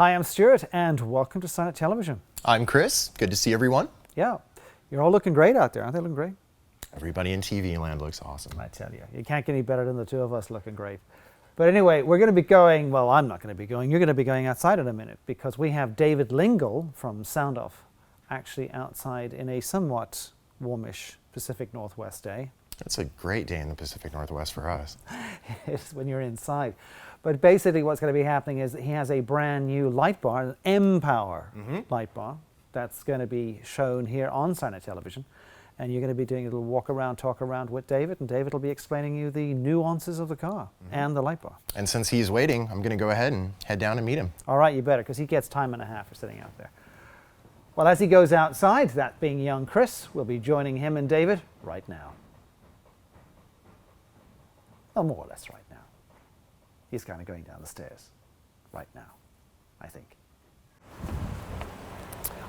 Hi, I'm Stuart, and welcome to SIRENNET Television. I'm Chris. Good to see everyone. Yeah, you're all looking great out there, aren't they? Looking great? Everybody in TV land looks awesome. I tell you, you can't get any better than the two of us looking great. But anyway, we're going to be going, well, I'm not going to be going, you're going to be going outside in a minute, because we have David Lingle from SoundOff actually outside in a somewhat warmish Pacific Northwest day. It's a great day in the Pacific Northwest for us. It's when you're inside. But basically what's going to be happening is he has a brand new light bar, an mPower light bar, that's going to be shown here on SIRENNET Television. And you're going to be doing a little walk around, talk around with David, and David will be explaining you the nuances of the car and the light bar. And since he's waiting, I'm going to go ahead and head down and meet him. All right, you better, because he gets time and a half for sitting out there. Well, as he goes outside, that being young Chris, we'll be joining him and David right now. Well, more or less right now. He's kind of going down the stairs right now, I think.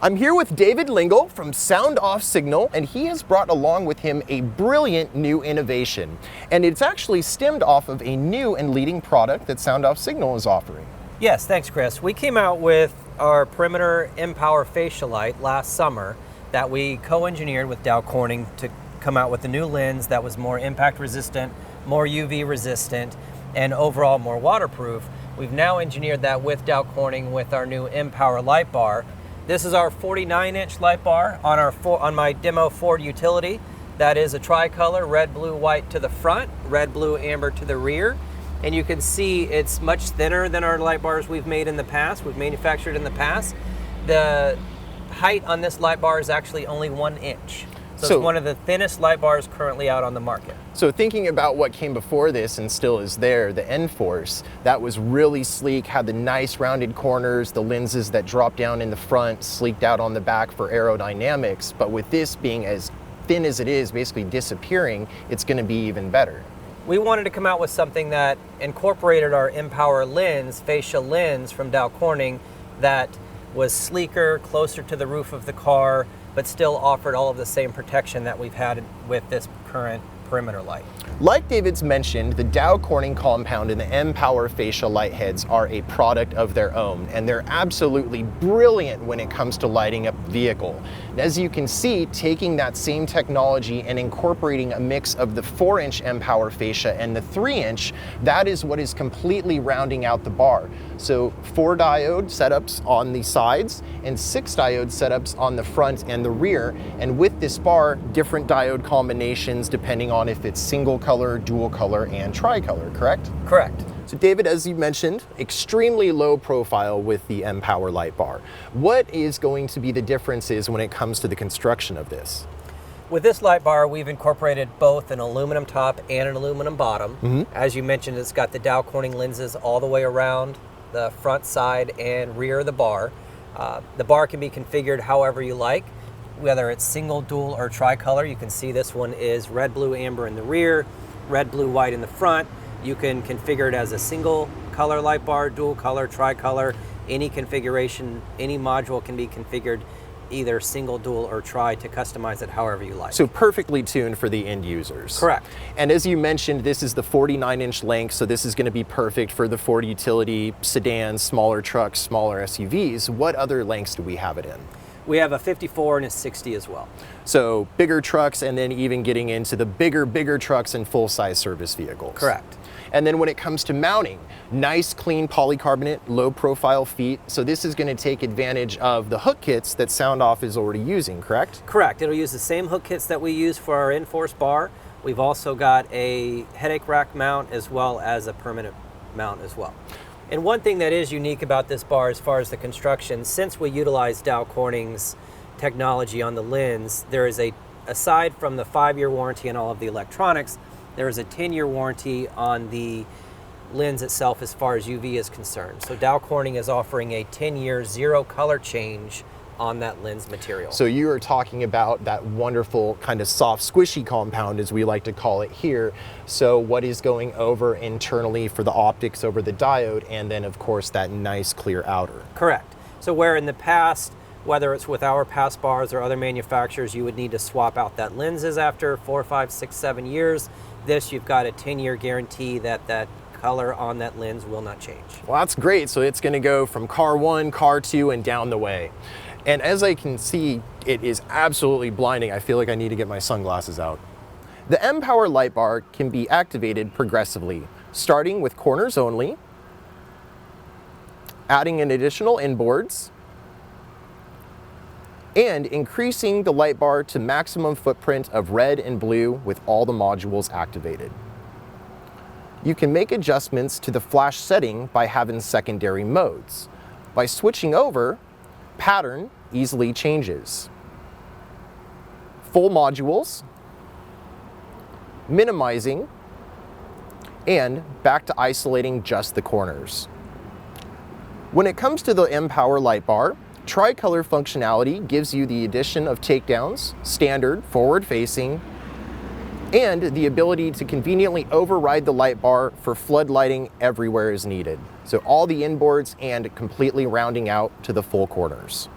I'm here with David Lingle from SoundOff Signal, and he has brought along with him a brilliant new innovation. And it's actually stemmed off of a new and leading product that SoundOff Signal is offering. Yes, thanks, Chris. We came out with our perimeter mPower facial light last summer that we co-engineered with Dow Corning to come out with a new lens that was more impact resistant, more UV resistant, and overall more waterproof. We've now engineered that with Dow Corning with our new mPower light bar. This is our 49-inch light bar on my demo Ford utility. That is a tricolor, red, blue, white to the front, red, blue, amber to the rear. And you can see it's much thinner than our light bars we've made in the past, we've manufactured in the past. The height on this light bar is actually only 1 inch. So it's one of the thinnest light bars currently out on the market. So thinking about what came before this and still is there, the N-Force, that was really sleek, had the nice rounded corners, the lenses that drop down in the front, sleeked out on the back for aerodynamics. But with this being as thin as it is, basically disappearing, it's going to be even better. We wanted to come out with something that incorporated our mPower lens, facial lens from Dow Corning, that was sleeker, closer to the roof of the car, but still offered all of the same protection that we've had with this current perimeter light. Like David's mentioned, the Dow Corning compound and the mPower facial light heads are a product of their own, and they're absolutely brilliant when it comes to lighting up the vehicle. And as you can see, taking that same technology and incorporating a mix of the 4-inch mPower fascia and the 3-inch, that is what is completely rounding out the bar. So 4 diode setups on the sides and 6 diode setups on the front and the rear. And with this bar, different diode combinations depending on if it's single color, dual color, and tricolor, correct? Correct. So David, as you mentioned, extremely low profile with the mPower light bar. What is going to be the differences when it comes to the construction of this? With this light bar, we've incorporated both an aluminum top and an aluminum bottom. As you mentioned, it's got the Dow Corning lenses all the way around the front, side, and rear of the bar. The bar can be configured however you like, whether it's single, dual, or tricolor. You can see this one is red, blue, amber in the rear, red, blue, white in the front. You can configure it as a single color light bar, dual color, tricolor, any configuration, any module can be configured either single, dual, or tri to customize it however you like. So perfectly tuned for the end users. Correct. And as you mentioned, this is the 49-inch length, so this is going to be perfect for the Ford utility, sedans, smaller trucks, smaller SUVs. What other lengths do we have it in? We have a 54 and a 60 as well. So bigger trucks, and then even getting into the bigger trucks and full-size service vehicles. Correct. And then when it comes to mounting, nice clean polycarbonate, low profile feet. So this is going to take advantage of the hook kits that SoundOff is already using, correct? Correct. It'll use the same hook kits that we use for our N-Force bar. We've also got a headache rack mount as well as a permanent mount as well. And one thing that is unique about this bar as far as the construction, since we utilize Dow Corning's technology on the lens, there is aside from the 5-year warranty on all of the electronics, there is a 10-year warranty on the lens itself as far as UV is concerned. So Dow Corning is offering a 10-year zero color change on that lens material. So you are talking about that wonderful kind of soft squishy compound, as we like to call it here. So what is going over internally for the optics over the diode, and then of course that nice clear outer. Correct. So where in the past, whether it's with our past bars or other manufacturers, you would need to swap out that lenses after 4, 5, 6, 7 years. This, you've got a 10-year guarantee that that color on that lens will not change. Well, that's great. So it's going to go from car 1, car 2, and down the way. And as I can see, it is absolutely blinding. I feel like I need to get my sunglasses out. The mPower light bar can be activated progressively, starting with corners only, adding in additional inboards, and increasing the light bar to maximum footprint of red and blue with all the modules activated. You can make adjustments to the flash setting by having secondary modes. By switching over, pattern easily changes. Full modules, minimizing, and back to isolating just the corners. When it comes to the mPower light bar, tricolor functionality gives you the addition of takedowns, standard, forward-facing, and the ability to conveniently override the light bar for flood lighting everywhere as needed. So all the inboards and completely rounding out to the full corners.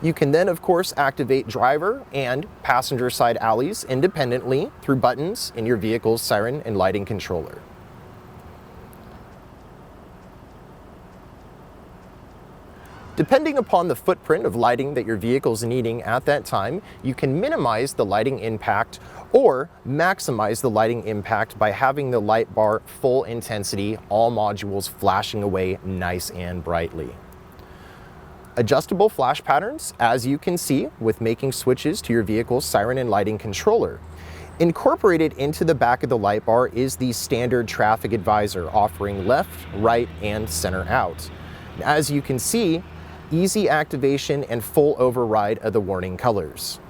You can then, of course, activate driver and passenger side alleys independently through buttons in your vehicle's siren and lighting controller. Depending upon the footprint of lighting that your vehicle is needing at that time, you can minimize the lighting impact or maximize the lighting impact by having the light bar full intensity, all modules flashing away nice and brightly. Adjustable flash patterns, as you can see, with making switches to your vehicle's siren and lighting controller. Incorporated into the back of the light bar is the standard traffic advisor, offering left, right, and center out. As you can see, easy activation and full override of the warning colors.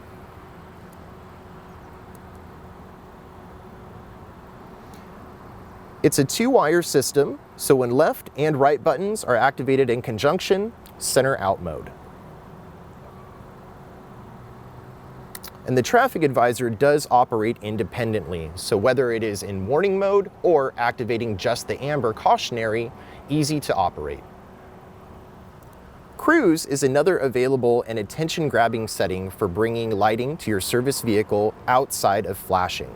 It's a 2-wire system, so when left and right buttons are activated in conjunction, center out mode. And the traffic advisor does operate independently, so whether it is in warning mode or activating just the amber cautionary, easy to operate. Cruise is another available and attention-grabbing setting for bringing lighting to your service vehicle outside of flashing.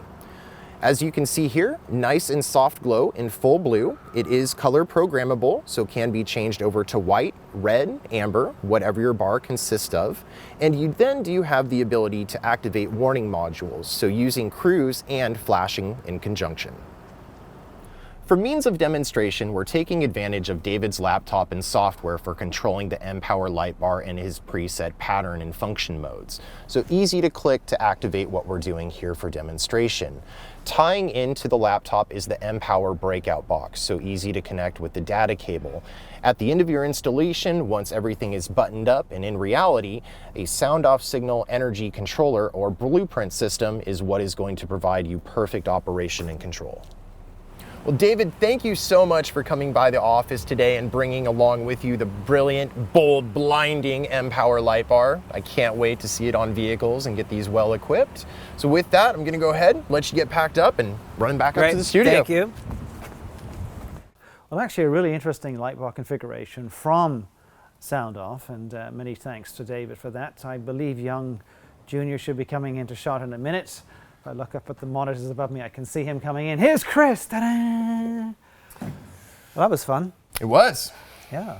As you can see here, nice and soft glow in full blue. It is color programmable, so can be changed over to white, red, amber, whatever your bar consists of. And you then do have the ability to activate warning modules, so using cruise and flashing in conjunction. For means of demonstration, we're taking advantage of David's laptop and software for controlling the mPower light bar and his preset pattern and function modes. So easy to click to activate what we're doing here for demonstration. Tying into the laptop is the mPower breakout box, so easy to connect with the data cable. At the end of your installation, once everything is buttoned up and in reality, a SoundOff Signal energy controller or blueprint system is what is going to provide you perfect operation and control. Well, David, thank you so much for coming by the office today and bringing along with you the brilliant, bold, blinding mPower light bar. I can't wait to see it on vehicles and get these well equipped. So with that, I'm going to go ahead, let you get packed up and run back up to the studio. Thank you. Well, actually a really interesting light bar configuration from SoundOff, and many thanks to David for that. I believe young Junior should be coming into shot in a minute. If I look up at the monitors above me, I can see him coming in. Here's Chris! Ta-da! Well, that was fun. It was. Yeah.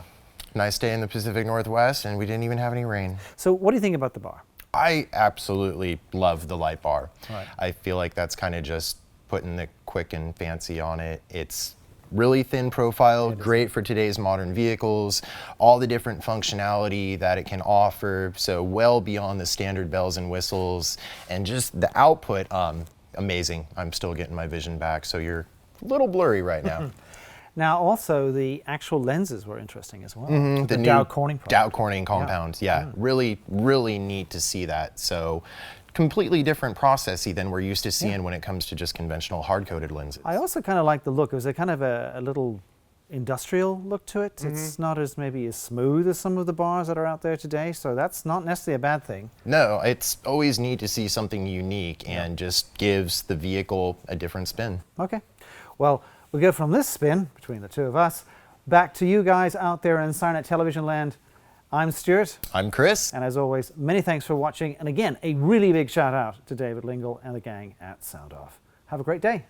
Nice day in the Pacific Northwest, and we didn't even have any rain. So what do you think about the bar? I absolutely love the light bar. Right. I feel like that's kind of just putting the quick and fancy on it. It's really thin profile, great for today's modern vehicles, all the different functionality that it can offer, so well beyond the standard bells and whistles, and just the output, amazing. I'm still getting my vision back, so you're a little blurry right now. Now also the actual lenses were interesting as well. The new Dow Corning product. Dow Corning compound, yeah. Really, really neat to see that. So completely different processy than we're used to seeing when it comes to just conventional hard-coated lenses. I also kind of like the look. It was a kind of a little industrial look to it. It's not as maybe as smooth as some of the bars that are out there today, so that's not necessarily a bad thing. No, it's always neat to see something unique and just gives the vehicle a different spin. Okay, well, we go from this spin between the two of us back to you guys out there in SIRENNET television land. I'm Stuart. I'm Chris. And as always, many thanks for watching. And again, a really big shout out to David Lingle and the gang at SoundOff. Have a great day.